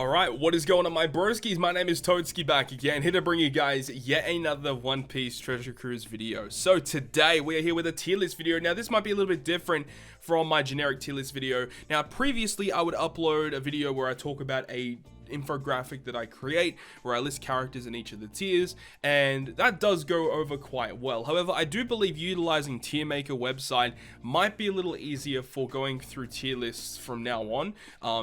Alright, what is going on my broskies? My name is Toadski back again, here to bring you guys yet another One Piece Treasure Cruise video. So today we are here with a tier list video. Now this might be a little bit different from my generic tier list video. Now previously I would upload a video where I talk about a infographic that I create where I list characters in each of the tiers, and that does go over quite well. However, I do believe utilizing tier maker website might be a little easier for going through tier lists from now on,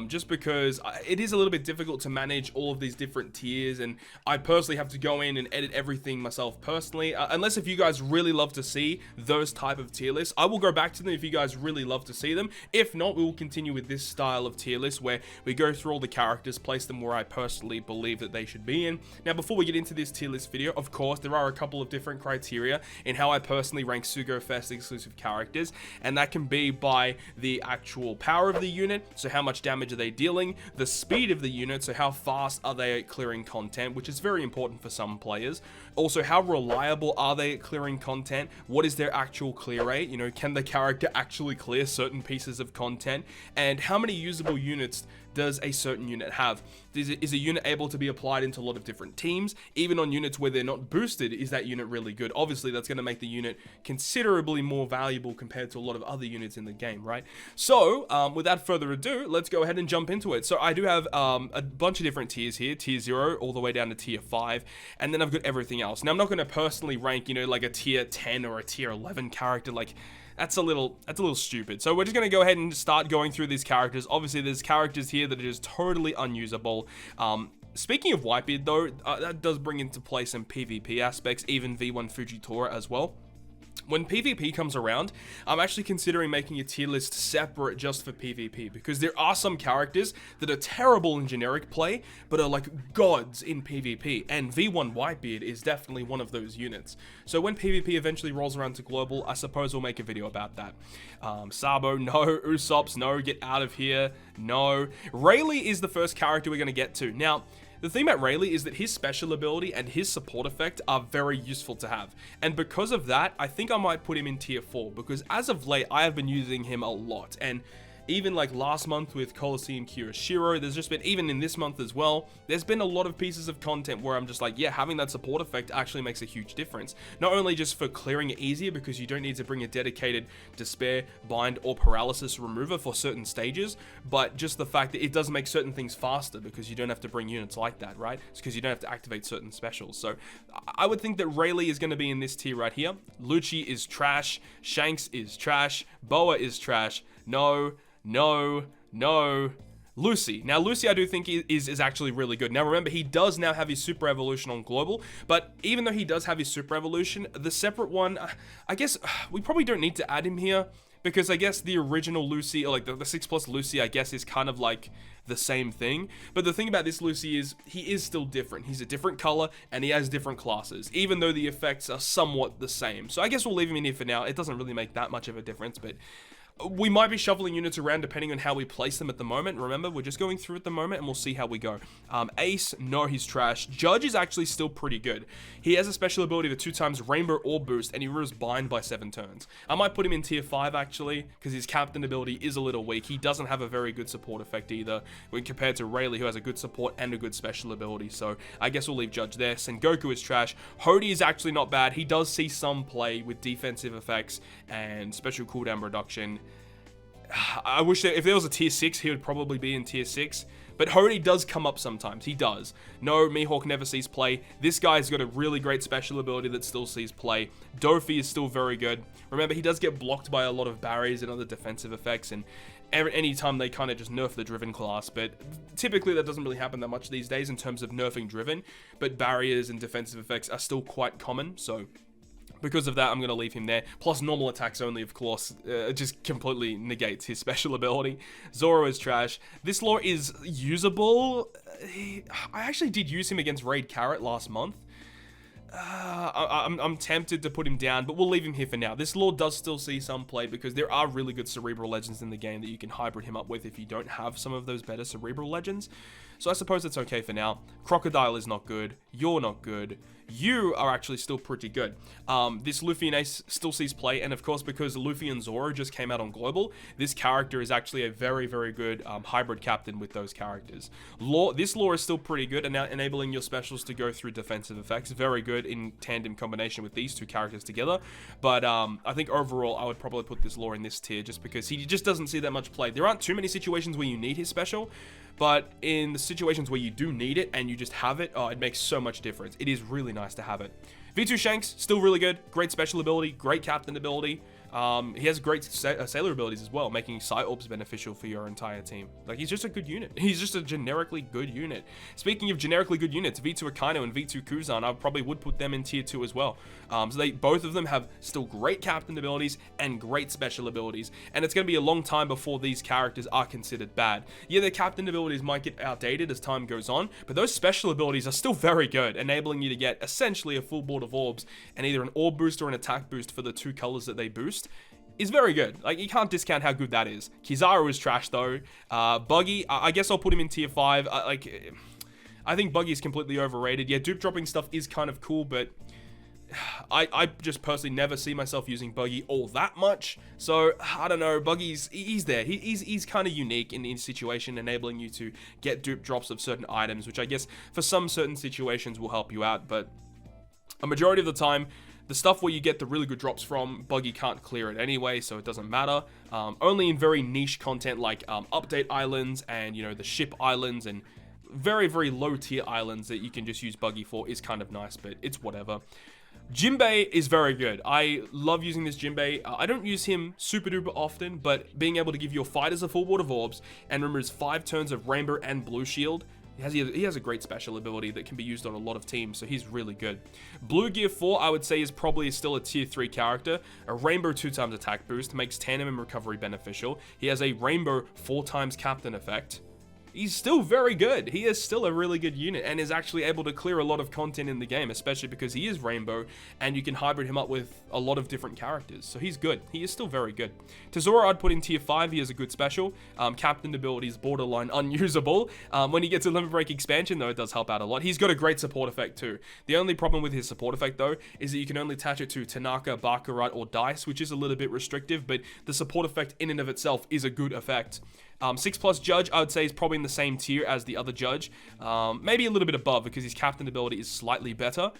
just because it is a little bit difficult to manage all of these different tiers, and I personally have to go in and edit everything myself personally, unless if you guys really love to see those type of tier lists. I will go back to them if you guys really love to see them. If not, we will continue with this style of tier list where we go through all the characters, place them where I personally believe that they should be in. Now before we get into this tier list video, of course there are a couple of different criteria in how I personally rank Sugo Fest exclusive characters, and that can be by the actual power of the unit, so how much damage are they dealing, the speed of the unit, so how fast are they at clearing content, which is very important for some players. Also, how reliable are they at clearing content, what is their actual clear rate, you know, can the character actually clear certain pieces of content, and how many usable units does a certain unit have. Is a unit able to be applied into a lot of different teams? Even on units where they're not boosted, is that unit really good? Obviously, that's going to make the unit considerably more valuable compared to a lot of other units in the game, right? So, without further ado, let's go ahead and jump into it. So, I do have a bunch of different tiers here. Tier 0 all the way down to Tier 5. And then I've got everything else. Now, I'm not going to personally rank, you know, like a Tier 10 or a Tier 11 character, like that's a little stupid. So we're just going to go ahead and start going through these characters. Obviously, there's characters here that are just totally unusable. Speaking of Whitebeard, though, that does bring into play some PvP aspects, even V1 Fujitora as well. When PvP comes around, I'm actually considering making a tier list separate just for PvP, because there are some characters that are terrible in generic play, but are like gods in PvP, and V1 Whitebeard is definitely one of those units. So when PvP eventually rolls around to global, I suppose we'll make a video about that. Sabo, no. Usopp's, no. Get out of here, no. Rayleigh is the first character we're going to get to. Now, the thing about Rayleigh is that his special ability and his support effect are very useful to have. And because of that, I think I might put him in tier 4, because as of late, I have been using him a lot. And even like last month with Coliseum Sheera, there's just been, even in this month as well, there's been a lot of pieces of content where I'm just like, yeah, having that support effect actually makes a huge difference. Not only just for clearing it easier, because you don't need to bring a dedicated despair, bind, or paralysis remover for certain stages, but just the fact that it does make certain things faster, because you don't have to bring units like that, right? It's because you don't have to activate certain specials. So I would think that Rayleigh is going to be in this tier right here. Lucci is trash. Shanks is trash. Boa is trash. No. Lucy. Now, Lucy I do think is actually really good. Now, remember, he does now have his Super Evolution on Global, but even though he does have his Super Evolution, the separate one, I guess we probably don't need to add him here, because I guess the original Lucy, or like the 6+ Lucy, I guess is kind of like the same thing. But the thing about this Lucy is he is still different. He's a different color and he has different classes, even though the effects are somewhat the same. So I guess we'll leave him in here for now. It doesn't really make that much of a difference, but we might be shuffling units around depending on how we place them at the moment. Remember, we're just going through at the moment and we'll see how we go. Ace, no, he's trash. Judge is actually still pretty good. He has a special ability to 2x Rainbow Orb boost, and he removes Bind by 7 turns. I might put him in tier 5 actually, because his captain ability is a little weak. He doesn't have a very good support effect either, when compared to Rayleigh, who has a good support and a good special ability. So I guess we'll leave Judge there. Sengoku is trash. Hody is actually not bad. He does see some play with defensive effects and special cooldown reduction. I wish that if there was a tier 6, he would probably be in tier 6. But Hody does come up sometimes. He does. No, Mihawk never sees play. This guy's got a really great special ability that still sees play. Dofi is still very good. Remember, he does get blocked by a lot of barriers and other defensive effects, and anytime they kind of just nerf the Driven class, but typically that doesn't really happen that much these days in terms of nerfing Driven, but barriers and defensive effects are still quite common, so because of that, I'm going to leave him there. Plus, normal attacks only, of course, just completely negates his special ability. Zorro is trash. This lore is usable. I actually did use him against Raid Carrot last month. I'm tempted to put him down, but we'll leave him here for now. This lore does still see some play, because there are really good Cerebral Legends in the game that you can hybrid him up with if you don't have some of those better Cerebral Legends. So I suppose it's okay for now. Crocodile is not good. You're not good. you are actually still pretty good. This Luffy and Ace still sees play, and of course, because Luffy and Zorro just came out on Global, this character is actually a very, very good hybrid captain with those characters. This lore is still pretty good, and now enabling your specials to go through defensive effects. Very good in tandem combination with these two characters together. But I think overall, I would probably put this lore in this tier just because he just doesn't see that much play. There aren't too many situations where you need his special, but in the situations where you do need it and you just have it, oh, it makes so much difference. It is really nice to have it. V2 Shanks, still really good. Great special ability, great captain ability. He has great sailor abilities as well, making Psy-Orbs beneficial for your entire team. Like, he's just a good unit. He's just a generically good unit. Speaking of generically good units, V2 Akainu and V2 Kuzan, I probably would put them in tier 2 as well. So both of them have still great captain abilities and great special abilities, and it's going to be a long time before these characters are considered bad. Yeah, their captain abilities might get outdated as time goes on, but those special abilities are still very good, enabling you to get essentially a full board of orbs and either an orb boost or an attack boost for the 2 colors that they boost. Is very good. Like, you can't discount how good that is. Kizaru is trash though. Buggy, I guess I'll put him in tier 5. I think Buggy is completely overrated. Yeah, dupe dropping stuff is kind of cool, but I just personally never see myself using Buggy all that much. So I don't know. Buggy's he's there. He's kind of unique in the situation, enabling you to get dupe drops of certain items, which I guess for some certain situations will help you out. But a majority of the time, the stuff where you get the really good drops from, Buggy can't clear it anyway, so it doesn't matter. Only in very niche content like update islands and, you know, the ship islands and very, very low tier islands that you can just use Buggy for is kind of nice, but it's whatever. Jinbei is very good. I love using this Jinbei. I don't use him super duper often, but being able to give your fighters a full board of orbs and removes 5 turns of Rainbow and Blue Shield. He has a great special ability that can be used on a lot of teams, so he's really good. Blue Gear 4, I would say, is probably still a tier 3 character. A Rainbow 2x attack boost makes tandem and recovery beneficial. He has a Rainbow 4x captain effect. He's still very good. He is still a really good unit and is actually able to clear a lot of content in the game, especially because he is Rainbow and you can hybrid him up with a lot of different characters. So he's good. He is still very good. To Zora, I'd put in tier 5. He has a good special. Captain ability is borderline unusable. When he gets a Limit Break expansion, though, it does help out a lot. He's got a great support effect too. The only problem with his support effect, though, is that you can only attach it to Tanaka, Baccarat, or Dice, which is a little bit restrictive, but the support effect in and of itself is a good effect. 6+ Judge, I would say, is probably in the same tier as the other Judge. Maybe a little bit above because his captain ability is slightly better.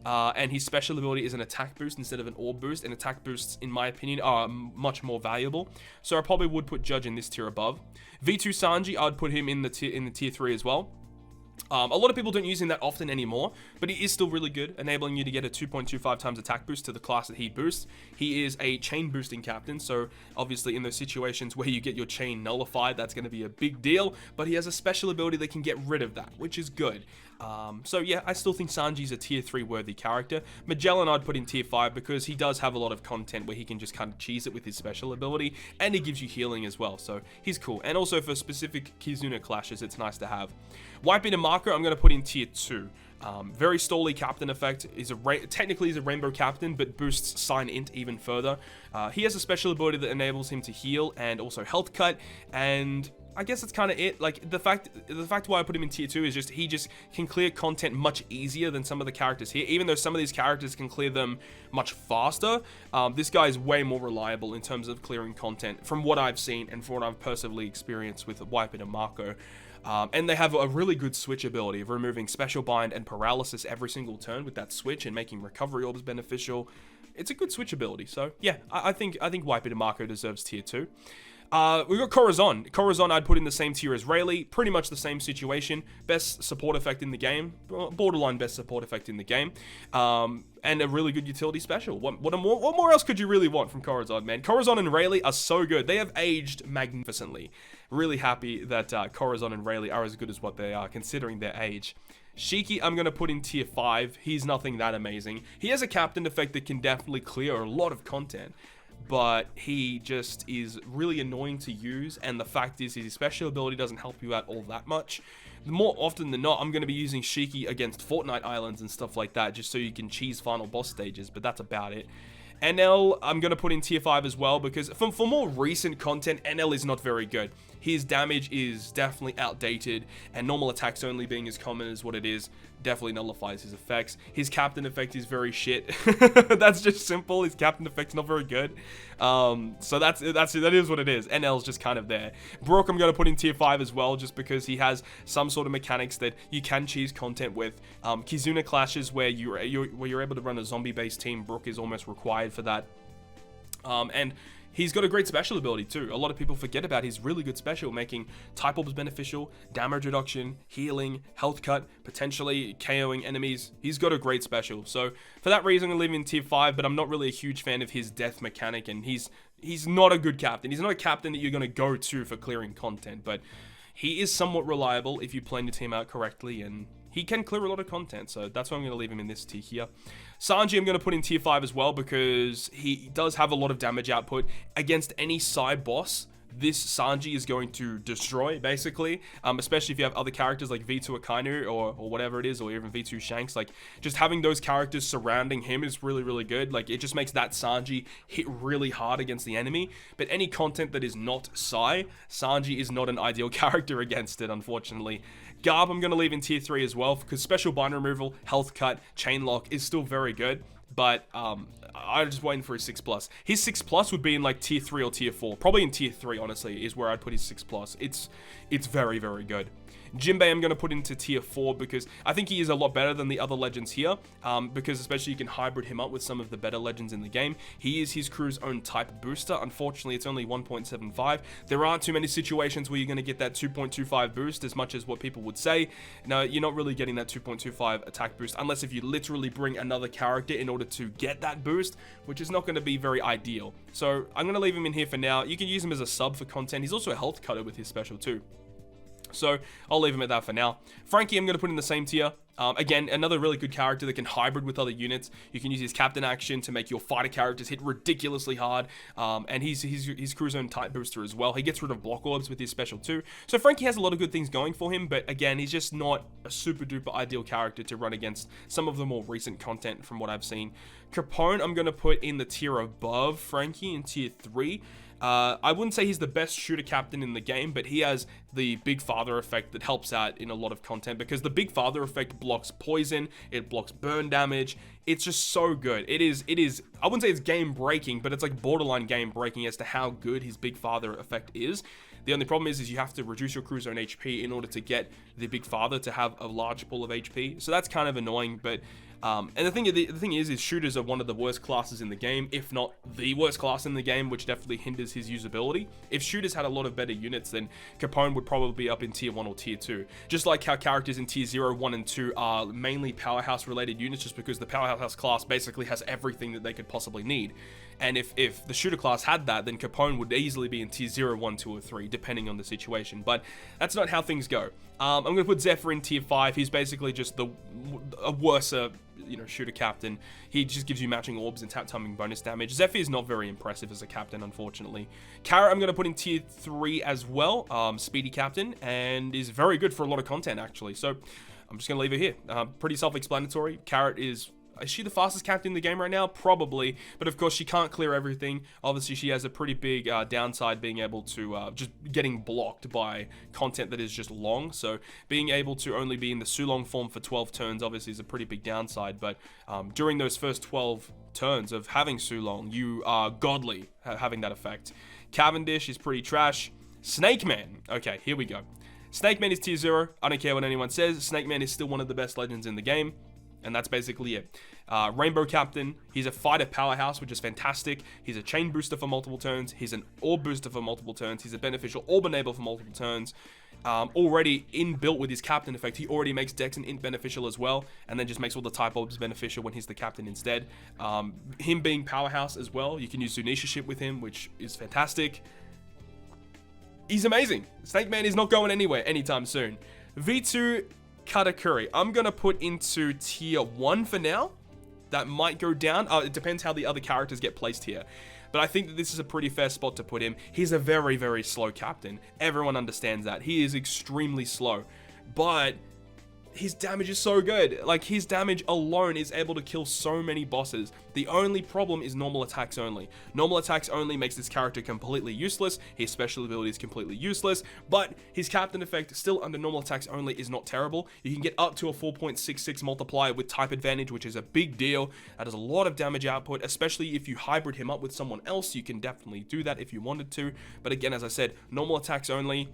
And his special ability is an attack boost instead of an orb boost. And attack boosts, in my opinion, are much more valuable. So I probably would put Judge in this tier above. V2 Sanji, I would put him in the tier 3 as well. A lot of people don't use him that often anymore, but he is still really good, enabling you to get a 2.25 times attack boost to the class that he boosts. He is a chain boosting captain, so obviously in those situations where you get your chain nullified, that's going to be a big deal, but he has a special ability that can get rid of that, which is good. So yeah, I still think Sanji's a tier 3 worthy character. Magellan I'd put in tier 5 because he does have a lot of content where he can just kind of cheese it with his special ability, and he gives you healing as well, so he's cool. And also for specific Kizuna clashes, it's nice to have. Whitebeard and Marco, I'm going to put in tier 2. Very stally captain effect. Technically he's a rainbow captain, but boosts Sign Int even further. He has a special ability that enables him to heal and also health cut, and I guess that's kind of it. Like, the fact why I put him in tier 2 is just he just can clear content much easier than some of the characters here. Even though some of these characters can clear them much faster, this guy is way more reliable in terms of clearing content from what I've seen and from what I've personally experienced with Whitebeard and Marco. And they have a really good switch ability of removing Special Bind and Paralysis every single turn with that switch and making Recovery Orbs beneficial. It's a good switch ability. So yeah, I think Whitebeard and Marco deserves tier 2. We've got Corazon. Corazon I'd put in the same tier as Rayleigh. Pretty much the same situation. Best support effect in the game. Borderline best support effect in the game. And a really good utility special. What more else could you really want from Corazon, man? Corazon and Rayleigh are so good. They have aged magnificently. Really happy that Corazon and Rayleigh are as good as what they are, considering their age. Shiki, I'm going to put in tier 5. He's nothing that amazing. He has a captain effect that can definitely clear a lot of content, but he just is really annoying to use, and the fact is his special ability doesn't help you out all that much. More often than not, I'm going to be using Shiki against Fortnite Islands and stuff like that, just so you can cheese final boss stages, but that's about it. NL, I'm going to put in tier 5 as well, because for more recent content, NL is not very good. his damage is definitely outdated, and normal attacks only being as common as what it is definitely nullifies his effects. His captain effect is very shit. That's just simple. His captain effect's not very good. So that is what it is. NL's just kind of there. Brook I'm going to put in tier 5 as well, just because he has some sort of mechanics that you can cheese content with. Kizuna clashes where you're able to run a zombie based team. Brook is almost required for that. And he's got a great special ability too. A lot of people forget about his really good special, making type orbs beneficial, damage reduction, healing, health cut, potentially KOing enemies. He's got a great special. So for that reason, I'm going to leave him in tier 5, but I'm not really a huge fan of his death mechanic, and he's not a good captain. He's not a captain that you're going to go to for clearing content, but he is somewhat reliable if you plan your team out correctly, and he can clear a lot of content, so that's why I'm going to leave him in this tier here. Sanji I'm going to put in tier 5 as well, because he does have a lot of damage output. Against any side boss, this Sanji is going to destroy, basically, especially if you have other characters like V2 Akainu or whatever it is, or even V2 Shanks. Like, just having those characters surrounding him is really, really good. Like, it just makes that Sanji hit really hard against the enemy. But any content that is not Sai, Sanji is not an ideal character against it, unfortunately. Garb I'm going to leave in tier 3 as well, because special bind removal, health cut, chain lock is still very good. But I'm just waiting for his 6+. His 6+ would be in like tier 3 or tier 4. Probably in tier 3, honestly, is where I'd put his 6+. It's very, very good. Jinbei I'm going to put into tier 4 because I think he is a lot better than the other legends here, because especially you can hybrid him up with some of the better legends in the game. He is his crew's own type booster. Unfortunately, it's only 1.75. There aren't too many situations where you're going to get that 2.25 boost as much as what people would say. No, you're not really getting that 2.25 attack boost unless if you literally bring another character in order to get that boost, which is not going to be very ideal. So I'm going to leave him in here for now. You can use him as a sub for content. He's also a health cutter with his special too. So I'll leave him at that for now. Frankie I'm going to put in the same tier. Again, another really good character that can hybrid with other units. You can use his captain action to make your fighter characters hit ridiculously hard. And he's crew's own type booster as well. He gets rid of block orbs with his special too. So Frankie has a lot of good things going for him. But again, he's just not a super duper ideal character to run against some of the more recent content from what I've seen. Capone I'm going to put in the tier above Frankie in tier 3. I wouldn't say he's the best shooter captain in the game, but he has the Big Father effect that helps out in a lot of content, because the Big Father effect blocks poison, it blocks burn damage. It's just so good. It is, I wouldn't say it's game breaking, but it's like borderline game breaking as to how good his Big Father effect is. The only problem is you have to reduce your crew's own HP in order to get the Big Father to have a large pool of HP. So that's kind of annoying, but and the thing is shooters are one of the worst classes in the game, if not the worst class in the game, which definitely hinders his usability. If shooters had a lot of better units, then Capone would probably be up in tier 1 or tier 2. Just like how characters in tier 0, 1, and 2 are mainly powerhouse related units, just because the powerhouse class basically has everything that they could possibly need. And if the shooter class had that, then Capone would easily be in tier 0, 1, 2, or 3, depending on the situation. But that's not how things go. I'm going to put Zephyr in tier 5. He's basically just a worse shooter captain. He just gives you matching orbs and tap timing bonus damage. Zephyr is not very impressive as a captain, unfortunately. Carrot I'm going to put in tier 3 as well. Speedy captain, and is very good for a lot of content, actually. So I'm just going to leave it here. Pretty self-explanatory. Carrot is she the fastest captain in the game right now? Probably, but of course she can't clear everything. Obviously she has a pretty big downside, being able to just getting blocked by content that is just long. So being able to only be in the Sulong form for 12 turns obviously is a pretty big downside, but during those first 12 turns of having Sulong, you are godly having that effect. Cavendish is pretty trash. Snake Man, okay, here we go. Snake Man is tier 0. I don't care what anyone says. Snake Man is still one of the best legends in the game. And that's basically it. Rainbow Captain, he's a fighter powerhouse, which is fantastic. He's a chain booster for multiple turns. He's an orb booster for multiple turns. He's a beneficial orb enable for multiple turns. Already inbuilt with his captain effect, he already makes Dex and Int beneficial as well, and then just makes all the type orbs beneficial when he's the captain instead. Him being powerhouse as well, you can use Zunisha ship with him, which is fantastic. He's amazing. Snake Man is not going anywhere anytime soon. V2 Katakuri, I'm going to put into tier 1 for now. That might go down. It depends how the other characters get placed here. But I think that this is a pretty fair spot to put him. He's a very, very slow captain. Everyone understands that. He is extremely slow. But his damage is so good. Like, his damage alone is able to kill so many bosses. The only problem is normal attacks only. Normal attacks only makes this character completely useless. His special ability is completely useless, but his captain effect still under normal attacks only is not terrible. You can get up to a 4.66 multiplier with type advantage, which is a big deal. That is a lot of damage output, especially if you hybrid him up with someone else. You can definitely do that if you wanted to. But again, as I said, normal attacks only,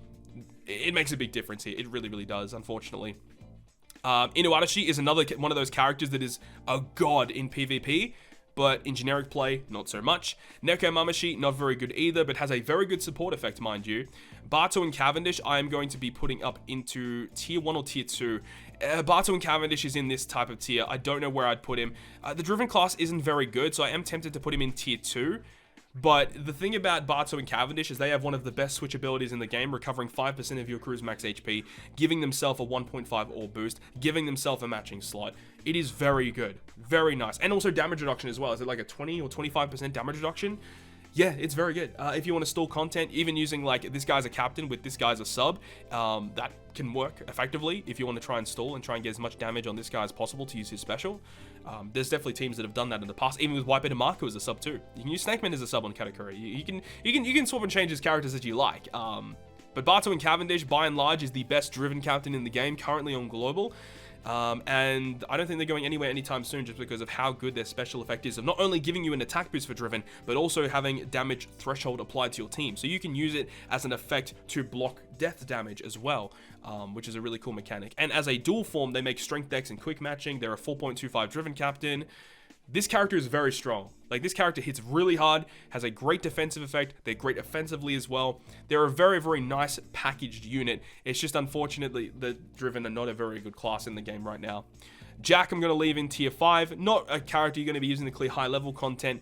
it makes a big difference here. It really, really does, unfortunately. Inuarashi is another one of those characters that is a god in PvP, but in generic play, not so much. Neko Mamashi, not very good either, but has a very good support effect, mind you. Bato and Cavendish, I am going to be putting up into tier 1 or tier 2. Bato and Cavendish is in this type of tier. I don't know where I'd put him. The Driven class isn't very good, so I am tempted to put him in tier 2. But the thing about Bato and Cavendish is they have one of the best switch abilities in the game, recovering 5% of your crew's max HP, giving themselves a 1.5 orb boost, giving themselves a matching slot. It is very good. Very nice. And also damage reduction as well. Is it like a 20 or 25% damage reduction? Yeah, it's very good. If you want to stall content, even using like this guy's a captain with this guy's a sub, that can work effectively if you want to try and stall and try and get as much damage on this guy as possible to use his special. There's definitely teams that have done that in the past, even with Whitebeard and Marco as a sub too. You can use Snakeman as a sub on Katakuri. You can swap and change his characters as you like. But Bato and Cavendish, by and large, is the best driven captain in the game currently on global. And I don't think they're going anywhere anytime soon just because of how good their special effect is of not only giving you an attack boost for Driven, but also having damage threshold applied to your team. So you can use it as an effect to block death damage as well, which is a really cool mechanic. And as a dual form, they make strength decks and quick matching. They're a 4.25 Driven captain. This character is very strong. Like, this character hits really hard, has a great defensive effect. They're great offensively as well. They're a very, very nice packaged unit. It's just unfortunately that Driven are not a very good class in the game right now. Jack, I'm going to leave in tier 5. Not a character you're going to be using to clear high level content,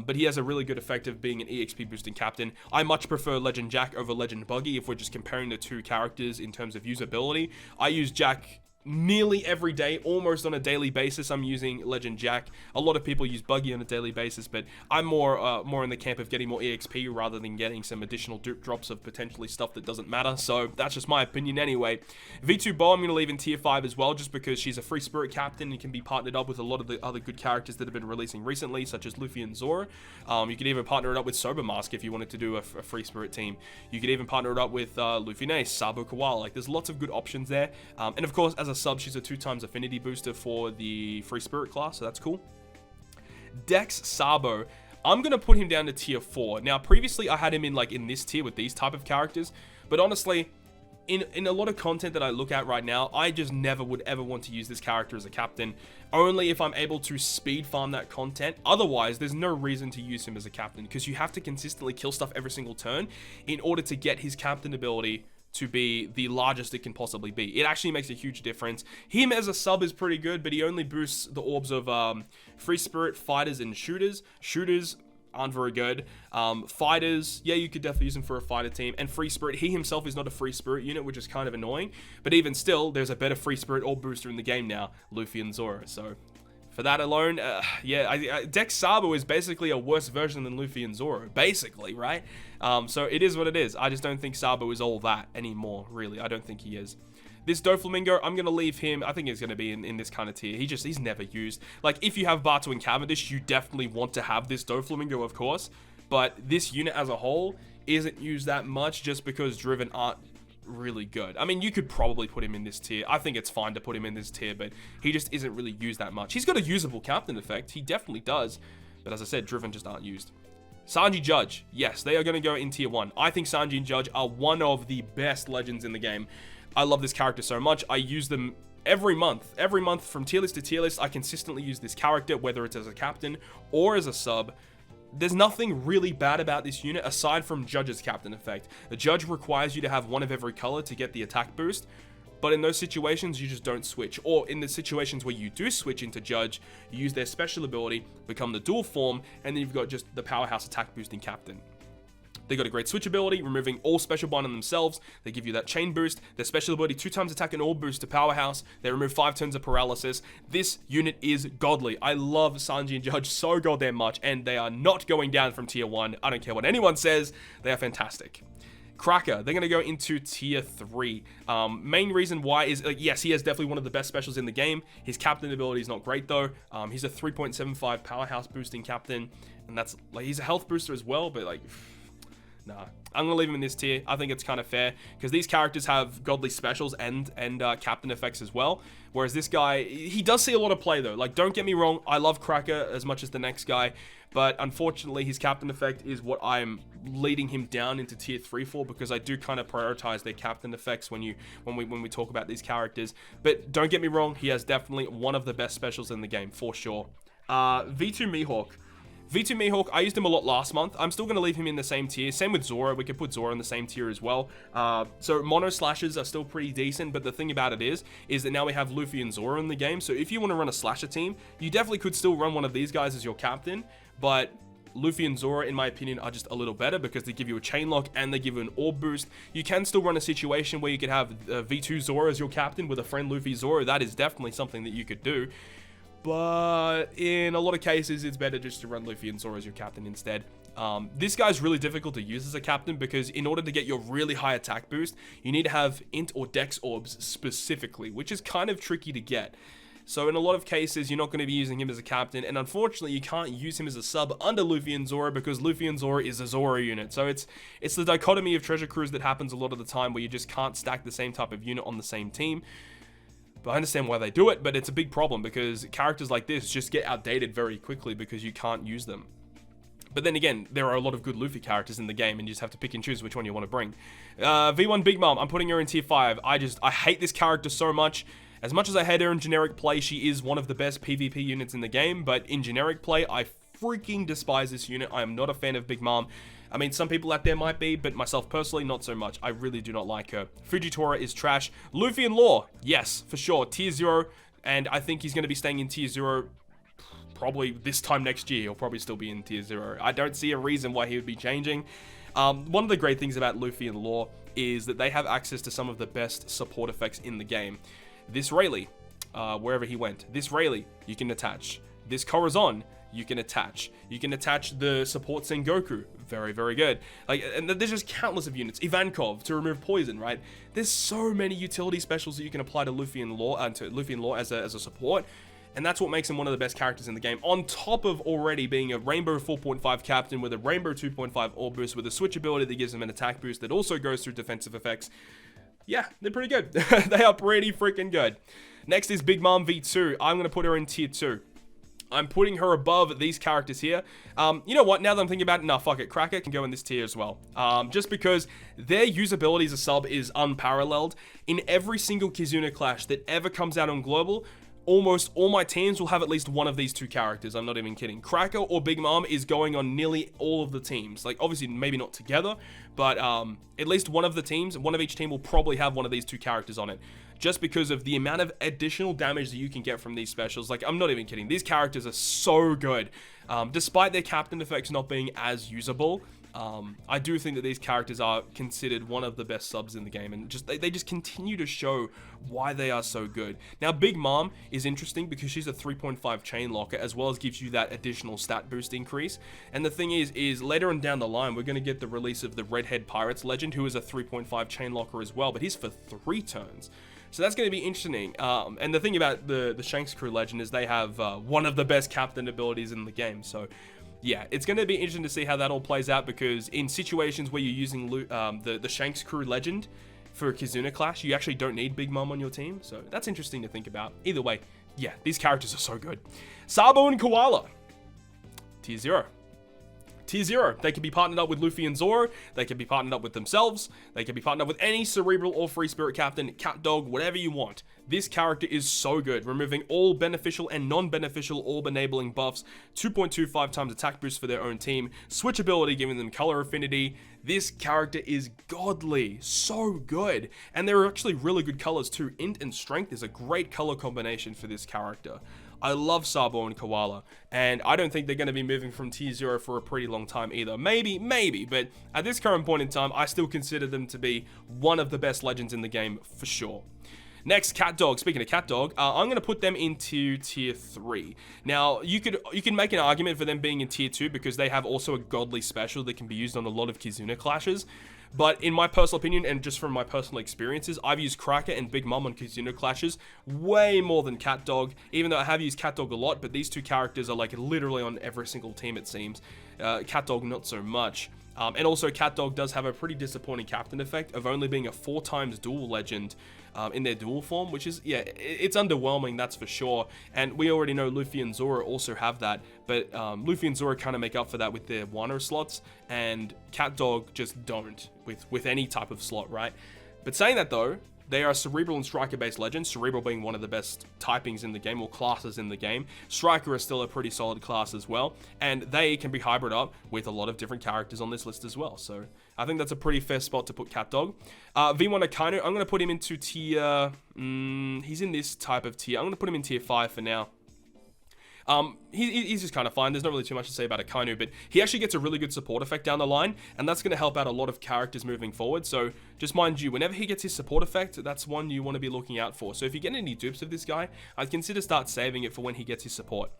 but he has a really good effect of being an EXP boosting captain. I much prefer Legend Jack over Legend Buggy if we're just comparing the two characters in terms of usability. I use Jack nearly every day, almost on a daily basis. I'm using Legend Jack. A lot of people use Buggy on a daily basis, but I'm more in the camp of getting more EXP rather than getting some additional dupe drops of potentially stuff that doesn't matter. So that's just my opinion anyway. V2 Bo I'm going to leave in tier 5 as well, just because she's a free spirit captain and can be partnered up with a lot of the other good characters that have been releasing recently, such as Luffy and Zora. You could even partner it up with Sober Mask if you wanted to do a free spirit team. You could even partner it up with Luffy Nace, Sabo, Coalla. Like, there's lots of good options there. And of course, as a sub, she's a 2x affinity booster for the free spirit class, so that's cool. Dex Sabo, I'm gonna put him down to tier 4. Now, previously I had him in this tier with these type of characters, but honestly, in a lot of content that I look at right now, I just never would ever want to use this character as a captain, only if I'm able to speed farm that content. Otherwise, there's no reason to use him as a captain, because you have to consistently kill stuff every single turn in order to get his captain ability to be the largest it can possibly be. It actually makes a huge difference. Him as a sub is pretty good, but he only boosts the orbs of free spirit, fighters, and shooters. Shooters aren't very good. Fighters, yeah, you could definitely use him for a fighter team. And free spirit, he himself is not a free spirit unit, which is kind of annoying. But even still, there's a better free spirit orb booster in the game now, Luffy and Zora. So for that alone, Dex Sabo is basically a worse version than Luffy and Zorro, basically, right? So it is what it is. I just don't think Sabo is all that anymore, really. I don't think he is. This Doflamingo, I'm going to leave him. I think he's going to be in this kind of tier. He's never used. Like, if you have Bato and Cavendish, you definitely want to have this Doflamingo, of course. But this unit as a whole isn't used that much just because Driven aren't really good. I mean, you could probably put him in this tier. I think it's fine to put him in this tier, but he just isn't really used that much. He's got a usable captain effect. He definitely does. But as I said, Driven just aren't used. Sanji Judge. Yes, they are going to go in tier 1. I think Sanji and Judge are one of the best legends in the game. I love this character so much. I use them every month. Every month from tier list to tier list, I consistently use this character, whether it's as a captain or as a sub. There's nothing really bad about this unit aside from Judge's captain effect. The Judge requires you to have one of every color to get the attack boost, but in those situations, you just don't switch. Or in the situations where you do switch into Judge, you use their special ability, become the dual form, and then you've got just the powerhouse attack boosting captain. They got a great switch ability, removing all special bind on themselves. They give you that chain boost. Their special ability, 2x attack and all boost to powerhouse. They remove 5 turns of paralysis. This unit is godly. I love Sanji and Judge so goddamn much, and they are not going down from tier 1. I don't care what anyone says. They are fantastic. Cracker, they're going to go into tier 3. Main reason why is, yes, he has definitely one of the best specials in the game. His captain ability is not great though. He's a 3.75 powerhouse boosting captain, and that's like, he's a health booster as well, but like, nah. I'm gonna leave him in this tier. I think it's kind of fair because these characters have godly specials and captain effects as well. Whereas this guy, he does see a lot of play though. Like, don't get me wrong, I love Cracker as much as the next guy, but unfortunately his captain effect is what I'm leading him down into tier 3 for, because I do kind of prioritize their captain effects when we talk about these characters. But don't get me wrong, he has definitely one of the best specials in the game for sure. V2 Mihawk. V2 Mihawk, I used him a lot last month. I'm still going to leave him in the same tier. Same with Zora. We could put Zora in the same tier as well. So mono slashes are still pretty decent, but the thing about it is that now we have Luffy and Zora in the game. So if you want to run a slasher team, you definitely could still run one of these guys as your captain, but Luffy and Zora, in my opinion, are just a little better because they give you a chain lock and they give you an orb boost. You can still run a situation where you could have V2 Zora as your captain with a friend Luffy Zora. That is definitely something that you could do. But in a lot of cases, it's better just to run Luffy and Zora as your captain instead. This guy's really difficult to use as a captain because in order to get your really high attack boost, you need to have int or dex orbs specifically, which is kind of tricky to get. So in a lot of cases, you're not going to be using him as a captain, and unfortunately, you can't use him as a sub under Luffy and Zora because Luffy and Zora is a Zora unit. So it's the dichotomy of Treasure Cruise that happens a lot of the time where you just can't stack the same type of unit on the same team. But I understand why they do it, but it's a big problem because characters like this just get outdated very quickly because you can't use them. But then again, there are a lot of good Luffy characters in the game, and you just have to pick and choose which one you want to bring. V1 Big Mom, I'm putting her in tier 5. I hate this character so much. As much as I hate her in generic play, she is one of the best PvP units in the game, but in generic play, I freaking despise this unit. I am not a fan of Big Mom. I mean, some people out there might be, but myself personally, not so much. I really do not like her. Fujitora is trash. Luffy and Law, yes, for sure. Tier 0, and I think he's going to be staying in tier 0 probably this time next year. He'll probably still be in tier 0. I don't see a reason why he would be changing. One of the great things about Luffy and Law is that they have access to some of the best support effects in the game. This Rayleigh, wherever he went, this Rayleigh, you can attach. This Corazon, you can attach. You can attach the support Sengoku. Very, very good. Like, and there's just countless of units. Ivankov to remove poison, right? There's so many utility specials that you can apply to Luffy and Law as a support. And that's what makes him one of the best characters in the game. On top of already being a Rainbow 4.5 captain with a Rainbow 2.5 orb boost with a switch ability that gives him an attack boost that also goes through defensive effects. Yeah, they're pretty good. They are pretty freaking good. Next is Big Mom V2. I'm going to put her in tier 2. I'm putting her above these characters here. You know what? Now that I'm thinking about it, nah, fuck it. Cracker can go in this tier as well. Just because their usability as a sub is unparalleled. In every single Kizuna Clash that ever comes out on Global, almost all my teams will have at least one of these two characters. I'm not even kidding. Cracker or Big Mom is going on nearly all of the teams. Like, obviously, maybe not together, but at least one of the teams, one of each team will probably have one of these two characters on it. Just because of the amount of additional damage that you can get from these specials. Like, I'm not even kidding. These characters are so good. Despite their captain effects not being as usable, I do think that these characters are considered one of the best subs in the game, and they just continue to show why they are so good. Now, Big Mom is interesting because she's a 3.5 chain locker, as well as gives you that additional stat boost increase. And the thing is later on down the line, we're going to get the release of the Redhead Pirates Legend, who is a 3.5 chain locker as well, but he's for 3 turns. So that's going to be interesting. And the thing about the Shanks Crew Legend is they have one of the best captain abilities in the game. So yeah, it's going to be interesting to see how that all plays out, because in situations where you're using the Shanks Crew Legend for a Kizuna Clash, you actually don't need Big Mom on your team. So that's interesting to think about. Either way, yeah, these characters are so good. Sabo and Coalla, tier 0. Tier 0. They can be partnered up with Luffy and Zoro. They can be partnered up with themselves. They can be partnered up with any Cerebral or Free Spirit Captain, Cat Dog, whatever you want. This character is so good, removing all beneficial and non-beneficial orb enabling buffs, 2.25 times attack boost for their own team, switch ability giving them color affinity. This character is godly, so good. And there are actually really good colors too. Int and Strength is a great color combination for this character. I love Sabo and Coalla, and I don't think they're going to be moving from tier 0 for a pretty long time either. Maybe, but at this current point in time, I still consider them to be one of the best legends in the game for sure. Next, Cat Dog. Speaking of Cat Dog, I'm going to put them into tier 3. Now, you can make an argument for them being in tier 2 because they have also a godly special that can be used on a lot of Kizuna Clashes. But in my personal opinion, and just from my personal experiences, I've used Cracker and Big Mom on Kizuna clashes way more than CatDog, even though I have used CatDog a lot, but these two characters are like literally on every single team, it seems. CatDog not so much. And also CatDog does have a pretty disappointing captain effect of only being a 4 times dual legend in their dual form, which is, yeah, it's underwhelming, that's for sure. And we already know Luffy and Zora also have that, but Luffy and Zora kind of make up for that with their Wano slots, and CatDog just don't with any type of slot, right? But saying that though, they are Cerebral and Striker-based legends, Cerebral being one of the best typings in the game, or classes in the game. Striker is still a pretty solid class as well, and they can be hybrid up with a lot of different characters on this list as well. So I think that's a pretty fair spot to put CatDog. V1 Akainu, I'm going to put him into tier... he's in this type of tier. I'm going to put him in tier 5 for now. He's just kind of fine. There's not really too much to say about Akainu, but he actually gets a really good support effect down the line, and that's going to help out a lot of characters moving forward. So just mind you, whenever he gets his support effect, that's one you want to be looking out for. So if you get any dupes of this guy, I'd consider start saving it for when he gets his support.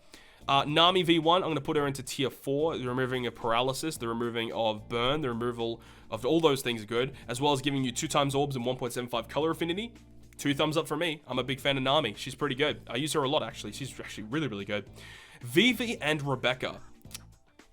Nami V1, I'm going to put her into tier 4, the removing of paralysis, the removing of burn, the removal of all those things are good, as well as giving you 2 times orbs and 1.75 color affinity. 2 thumbs up for me. I'm a big fan of Nami. She's pretty good. I use her a lot, actually. She's actually really, really good. Vivi and Rebecca.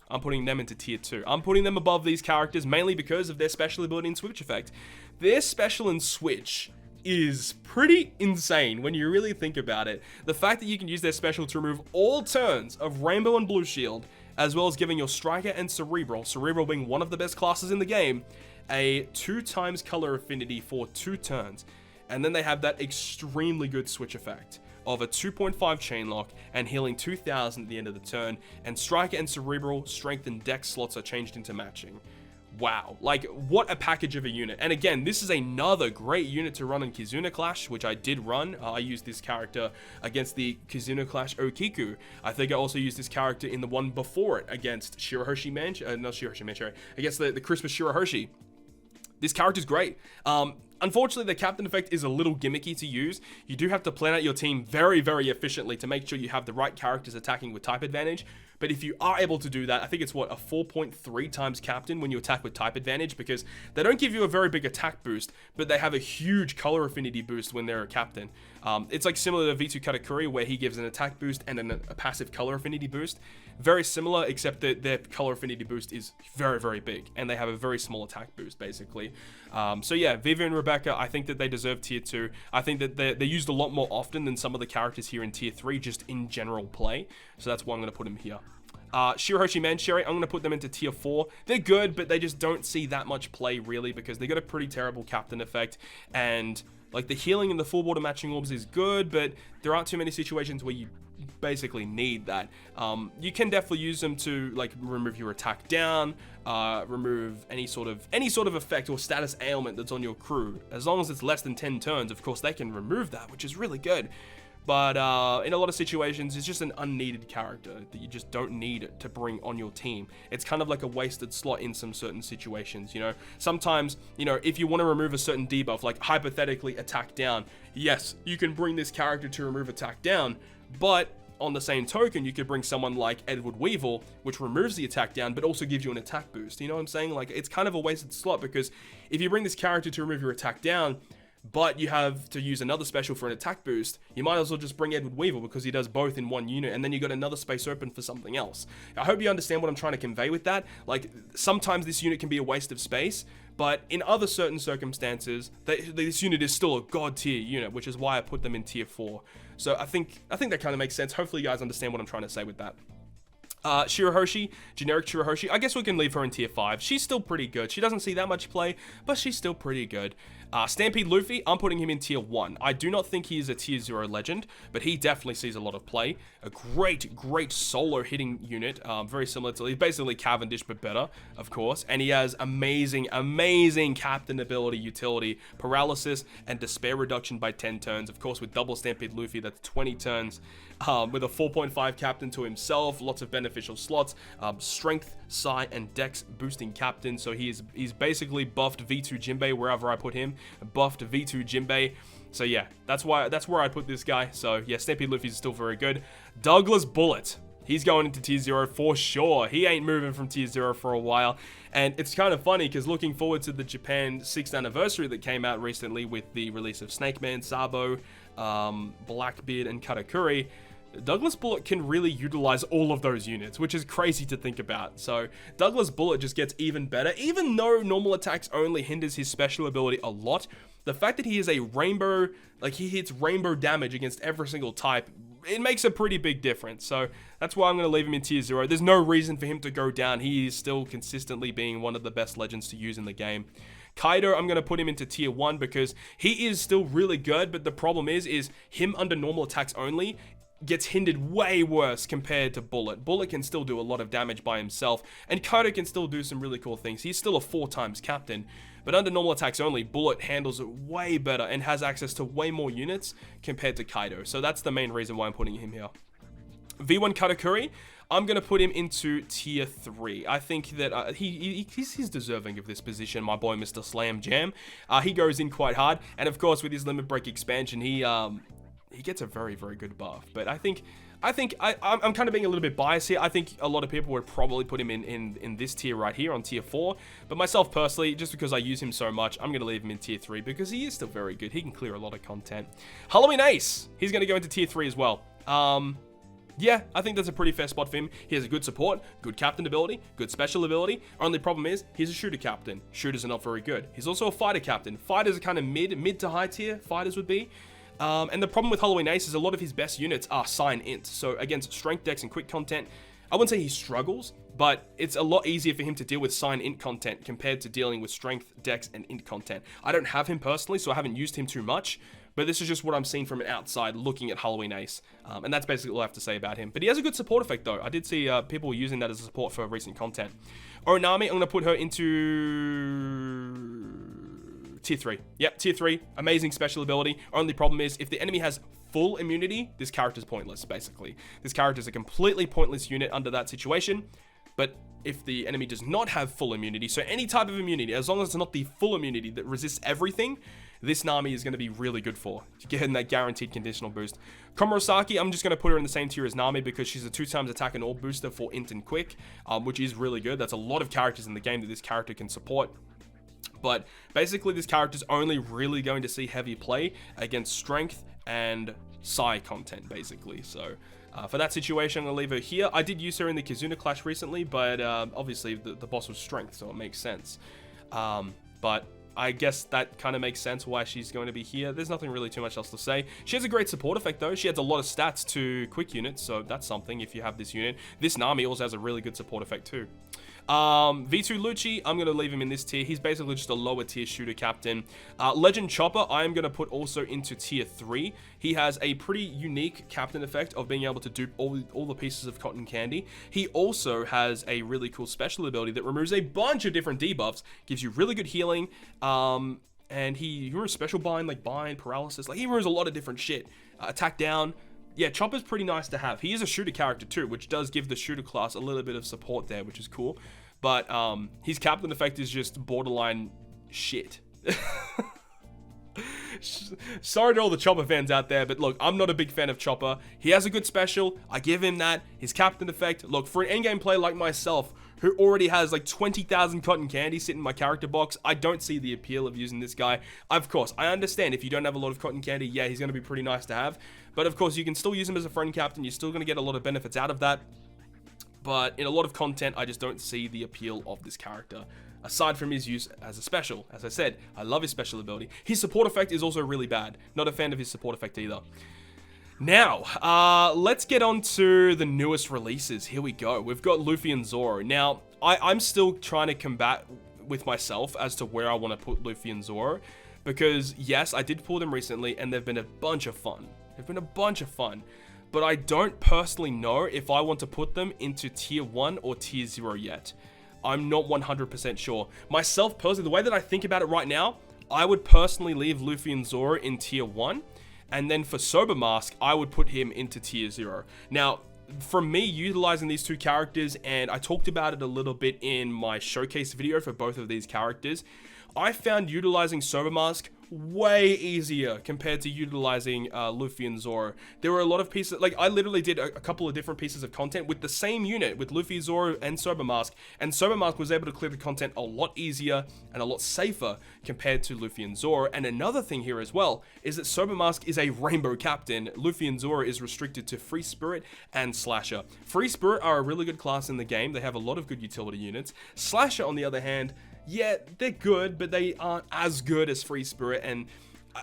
I'm putting them into tier 2. I'm putting them above these characters mainly because of their special ability and switch effect. Their special and switch is pretty insane when you really think about it. The fact that you can use their special to remove all turns of Rainbow and Blue Shield, as well as giving your Striker and Cerebral being one of the best classes in the game, a 2 times color affinity for 2 turns. And then they have that extremely good switch effect of a 2.5 chain lock and healing 2000 at the end of the turn, and Striker and Cerebral strength and dex slots are changed into matching. Wow, like what a package of a unit. And again, this is another great unit to run in Kizuna Clash, which I did run. I used this character against the Kizuna Clash Okiku. I think I also used this character in the one before it against Shirahoshi against the Christmas Shirahoshi. This character's great. Unfortunately, the captain effect is a little gimmicky to use. You do have to plan out your team very, very efficiently to make sure you have the right characters attacking with type advantage. But if you are able to do that, I think it's, what, a 4.3 times captain when you attack with type advantage, because they don't give you a very big attack boost, but they have a huge color affinity boost when they're a captain. It's like similar to V2 Katakuri, where he gives an attack boost and a passive color affinity boost. Very similar, except that their color affinity boost is very, very big, and they have a very small attack boost, basically. So yeah, Vivi and Rebecca, I think that they deserve tier 2. I think that they're used a lot more often than some of the characters here in tier 3, just in general play. So that's why I'm going to put them here. Shirahoshi Mancheri, I'm going to put them into tier 4. They're good, but they just don't see that much play, really, because they got a pretty terrible captain effect, and like the healing and the full border matching orbs is good, but there aren't too many situations where you basically need that. You can definitely use them to like remove your attack down, remove any sort of effect or status ailment that's on your crew. As long as it's less than 10 turns, of course, they can remove that, which is really good. But in a lot of situations, it's just an unneeded character that you just don't need to bring on your team. It's kind of like a wasted slot in some certain situations, you know? Sometimes, you know, if you want to remove a certain debuff, like hypothetically attack down, yes, you can bring this character to remove attack down, but on the same token, you could bring someone like Edward Weevil, which removes the attack down, but also gives you an attack boost. You know what I'm saying? Like, it's kind of a wasted slot, because if you bring this character to remove your attack down, but you have to use another special for an attack boost, you might as well just bring Edward Weevil, because he does both in one unit, and then you got another space open for something else. I hope you understand what I'm trying to convey with that. Like, sometimes this unit can be a waste of space, but in other certain circumstances, this unit is still a god tier unit, which is why I put them in tier 4. So I think that kind of makes sense. Hopefully you guys understand what I'm trying to say with that. Shirahoshi, generic Shirahoshi, I guess we can leave her in tier 5. She's still pretty good. She doesn't see that much play, but she's still pretty good. Stampede Luffy, I'm putting him in tier 1. I do not think he is a tier 0 legend, but he definitely sees a lot of play. A great solo hitting unit, very similar to, he's basically Cavendish, but better, of course. And he has amazing captain ability, utility, paralysis, and despair reduction by 10 turns. Of course, with double Stampede Luffy, that's 20 turns. With a 4.5 captain to himself, lots of beneficial slots, strength, psi, and dex boosting captain. So he's basically buffed V2 Jinbei wherever I put him, buffed V2 Jinbei. So yeah, that's where I put this guy. So yeah, Stampede Luffy is still very good. Douglas Bullet. He's going into tier 0 for sure. He ain't moving from tier 0 for a while. And it's kind of funny because looking forward to the Japan 6th anniversary that came out recently with the release of Snake Man, Sabo, Blackbeard, and Katakuri, Douglas Bullet can really utilize all of those units, which is crazy to think about. So Douglas Bullet just gets even better. Even though normal attacks only hinders his special ability a lot, the fact that he is a rainbow, like he hits rainbow damage against every single type, it makes a pretty big difference. So that's why I'm going to leave him in tier 0. There's no reason for him to go down. He is still consistently being one of the best legends to use in the game. Kaida, I'm going to put him into tier 1 because he is still really good, but the problem is him under normal attacks only gets hindered way worse compared to Bullet. Bullet can still do a lot of damage by himself, and Kaida can still do some really cool things. He's still a 4 times captain, but under normal attacks only, Bullet handles it way better and has access to way more units compared to Kaido. So that's the main reason why I'm putting him here. V1 Katakuri, I'm going to put him into tier 3. I think that he's deserving of this position, my boy Mr. Slam Jam. He goes in quite hard, and of course with his limit break expansion, he gets a very, very good buff. But I'm kind of being a little bit biased here. I think a lot of people would probably put him in this tier right here on tier 4. But myself personally, just because I use him so much, I'm going to leave him in tier 3 because he is still very good. He can clear a lot of content. Halloween Ace, he's going to go into tier 3 as well. Yeah, I think that's a pretty fair spot for him. He has a good support, good captain ability, good special ability. Only problem is, he's a shooter captain. Shooters are not very good. He's also a fighter captain. Fighters are kind of mid to high tier, fighters would be. And the problem with Halloween Ace is a lot of his best units are Sign Int. So against Strength, Dex, and Quick content, I wouldn't say he struggles, but it's a lot easier for him to deal with Sign Int content compared to dealing with Strength, Dex, and Int content. I don't have him personally, so I haven't used him too much, but this is just what I'm seeing from an outside looking at Halloween Ace. And that's basically all I have to say about him. But he has a good support effect, though. I did see people using that as a support for recent content. Orinami, I'm going to put her into tier 3. Yep, tier 3. Amazing special ability. Only problem is, if the enemy has full immunity, this character's pointless, basically. This character's a completely pointless unit under that situation. But if the enemy does not have full immunity, so any type of immunity, as long as it's not the full immunity that resists everything, this Nami is going to be really good for getting that guaranteed conditional boost. Komurasaki, I'm just going to put her in the same tier as Nami because she's a 2 times attack and all booster for Int and Quick, which is really good. That's a lot of characters in the game that this character can support. But basically, this character's only really going to see heavy play against Strength and Psi content, basically. So for that situation, I'm going to leave her here. I did use her in the Kizuna Clash recently, but obviously the boss was Strength, so it makes sense. But I guess that kind of makes sense why she's going to be here. There's nothing really too much else to say. She has a great support effect, though. She adds a lot of stats to Quick units, so that's something if you have this unit. This Nami also has a really good support effect, too. V2 Lucci, I'm going to leave him in this tier. He's basically just a lower tier shooter captain. Legend Chopper, I am going to put also into tier 3. He has a pretty unique captain effect of being able to dupe all the pieces of cotton candy. He also has a really cool special ability that removes a bunch of different debuffs, gives you really good healing, and he removes special bind, like bind, paralysis, like he removes a lot of different shit. Attack down. Yeah, Chopper's pretty nice to have. He is a shooter character too, which does give the shooter class a little bit of support there, which is cool. But his captain effect is just borderline shit. Sorry to all the Chopper fans out there, but look, I'm not a big fan of Chopper. He has a good special. I give him that. His captain effect. Look, for an endgame player like myself, who already has like 20,000 cotton candy sitting in my character box, I don't see the appeal of using this guy. Of course, I understand if you don't have a lot of cotton candy, yeah, he's going to be pretty nice to have. But of course, you can still use him as a friend captain. You're still going to get a lot of benefits out of that. But in a lot of content, I just don't see the appeal of this character. Aside from his use as a special. As I said, I love his special ability. His support effect is also really bad. Not a fan of his support effect either. Now, let's get on to the newest releases. Here we go. We've got Luffy and Zorro. Now, I'm still trying to combat with myself as to where I want to put Luffy and Zorro. Because, yes, I did pull them recently, and they've been a bunch of fun. They've been a bunch of fun. But I don't personally know if I want to put them into tier 1 or tier 0 yet. I'm not 100% sure. Myself, personally, the way that I think about it right now, I would personally leave Luffy and Zorro in tier 1. And then for Sober Mask, I would put him into tier 0. Now, for me, utilizing these two characters, and I talked about it a little bit in my showcase video for both of these characters, I found utilizing Sober Mask way easier compared to utilizing Luffy and Zoro. There were a lot of pieces, like I literally did a couple of different pieces of content with the same unit, with Luffy, Zoro, and Sober Mask, and Sober Mask was able to clear the content a lot easier and a lot safer compared to Luffy and Zoro. And another thing here as well is that Sober Mask is a rainbow captain. Luffy and Zoro is restricted to Free Spirit and Slasher. Free Spirit are a really good class in the game. They have a lot of good utility units. Slasher, on the other hand, yeah, they're good, but they aren't as good as Free Spirit, and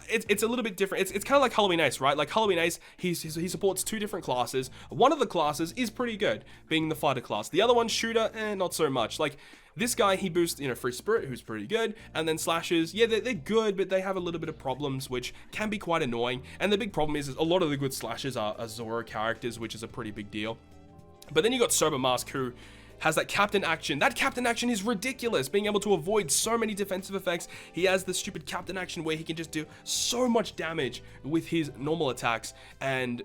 it's a little bit different. It's kind of like Halloween Ace, right? Like Halloween Ace, he supports two different classes. One of the classes is pretty good, being the fighter class. The other one, shooter, not so much. Like this guy, he boosts, Free Spirit, who's pretty good, and then Slashers, yeah, they're good, but they have a little bit of problems, which can be quite annoying. And the big problem is a lot of the good Slashers are Zorro characters, which is a pretty big deal. But then you got Sober Mask, who has that captain action. That captain action is ridiculous, being able to avoid so many defensive effects. He has the stupid captain action where he can just do so much damage with his normal attacks, and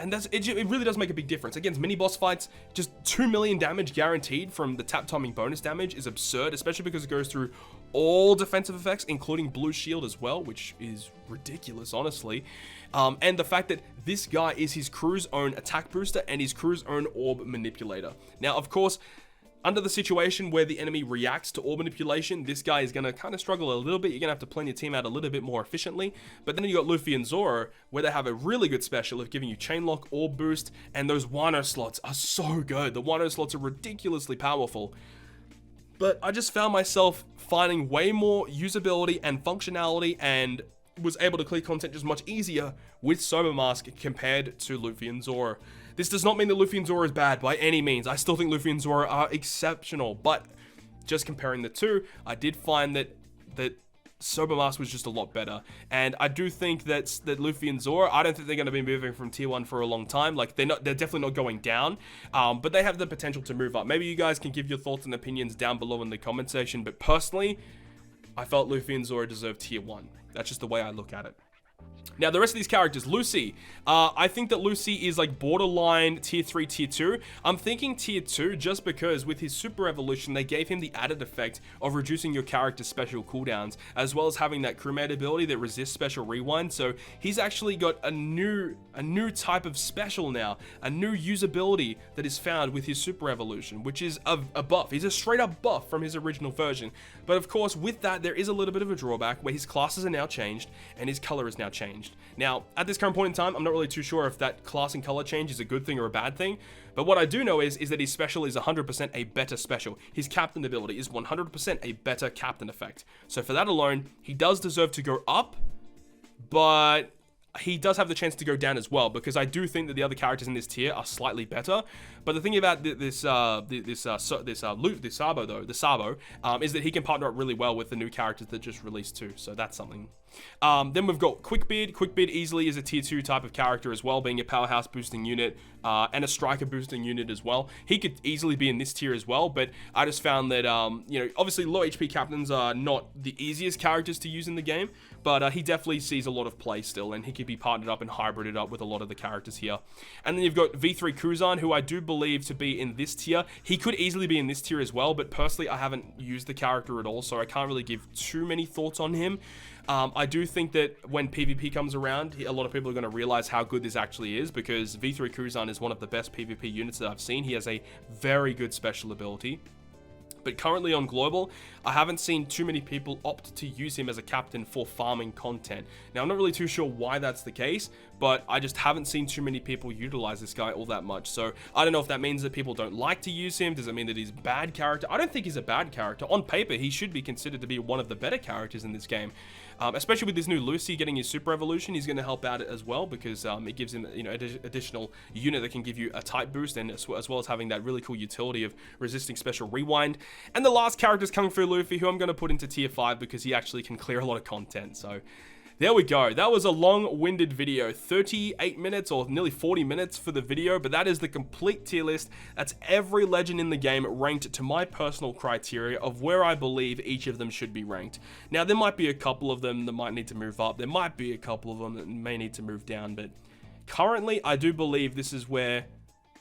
it really does make a big difference. Against mini boss fights, just 2 million damage guaranteed from the tap timing bonus damage is absurd, especially because it goes through all defensive effects, including blue shield as well, which is ridiculous, honestly. And the fact that this guy is his crew's own attack booster and his crew's own orb manipulator. Now, of course, under the situation where the enemy reacts to orb manipulation, this guy is going to kind of struggle a little bit. You're going to have to plan your team out a little bit more efficiently. But then you got Luffy and Zoro, where they have a really good special of giving you chain lock, orb boost, and those Wano slots are so good. The Wano slots are ridiculously powerful. But I just found myself finding way more usability and functionality, and was able to clear content just much easier with Sober Mask compared to Luffy and Zoro. This does not mean that Luffy and Zoro is bad by any means. I still think Luffy and Zoro are exceptional, but just comparing the two, I did find that Sober Mask was just a lot better. And I do think that Luffy and Zoro, I don't think they're going to be moving from tier 1 for a long time. Like, they're definitely not going down, but they have the potential to move up. Maybe you guys can give your thoughts and opinions down below in the comment section, but personally, I felt Luffy and Zoro deserved tier 1. That's just the way I look at it. Now, the rest of these characters, Lucy, I think that Lucy is like borderline tier 3, tier 2. I'm thinking tier 2 just because with his super evolution, they gave him the added effect of reducing your character's special cooldowns, as well as having that crewmate ability that resists special rewind. So he's actually got a new type of special now, a new usability that is found with his super evolution, which is a buff. He's a straight up buff from his original version. But of course, with that, there is a little bit of a drawback where his classes are now changed and his color is now changed. Now, at this current point in time, I'm not really too sure if that class and color change is a good thing or a bad thing, but what I do know is that his special is 100% a better special. His captain ability is 100% a better captain effect. So for that alone, he does deserve to go up, but he does have the chance to go down as well, because I do think that the other characters in this tier are slightly better. But the thing about the Sabo, is that he can partner up really well with the new characters that just released too. So that's something. Then we've got Quickbeard. Quickbeard easily is a tier 2 type of character as well, being a powerhouse boosting unit and a striker boosting unit as well. He could easily be in this tier as well, but I just found that, obviously low HP captains are not the easiest characters to use in the game, but he definitely sees a lot of play still, and he could be partnered up and hybrided up with a lot of the characters here. And then you've got V3 Corazon, who I do believe to be in this tier. He could easily be in this tier as well, but personally I haven't used the character at all, so I can't really give too many thoughts on him. I do think that when PvP comes around, a lot of people are going to realize how good this actually is, because V3 Corazon is one of the best PvP units that I've seen. He has a very good special ability. But currently on Global, I haven't seen too many people opt to use him as a captain for farming content. Now, I'm not really too sure why that's the case, but I just haven't seen too many people utilize this guy all that much. So I don't know if that means that people don't like to use him. Does it mean that he's a bad character? I don't think he's a bad character. On paper, he should be considered to be one of the better characters in this game. Especially with this new Lucy getting his super evolution, he's going to help out as well, because it gives him, additional unit that can give you a type boost, and as well as having that really cool utility of resisting special rewind. And the last character is Kung Fu Luffy, who I'm going to put into tier 5 because he actually can clear a lot of content. So there we go. That was a long-winded video, 38 minutes or nearly 40 minutes for the video, but that is the complete tier list. That's every legend in the game ranked to my personal criteria of where I believe each of them should be ranked. Now, there might be a couple of them that might need to move up. There might be a couple of them that may need to move down, but currently, I do believe this is where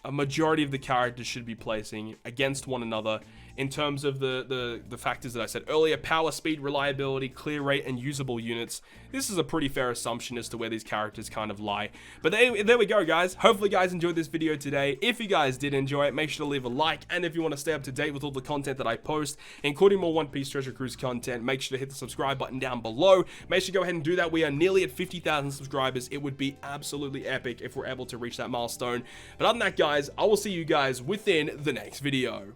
a majority of the characters should be placing against one another in terms of the factors that I said earlier: power, speed, reliability, clear rate, and usable units. This is a pretty fair assumption as to where these characters kind of lie. But there we go, guys. Hopefully you guys enjoyed this video today. If you guys did enjoy it, make sure to leave a like, and if you want to stay up to date with all the content that I post, including more One Piece Treasure Cruise content, make sure to hit the subscribe button down below. Make sure to go ahead and do that. We are nearly at 50,000 subscribers. It would be absolutely epic if we're able to reach that milestone. But other than that, guys, I will see you guys within the next video.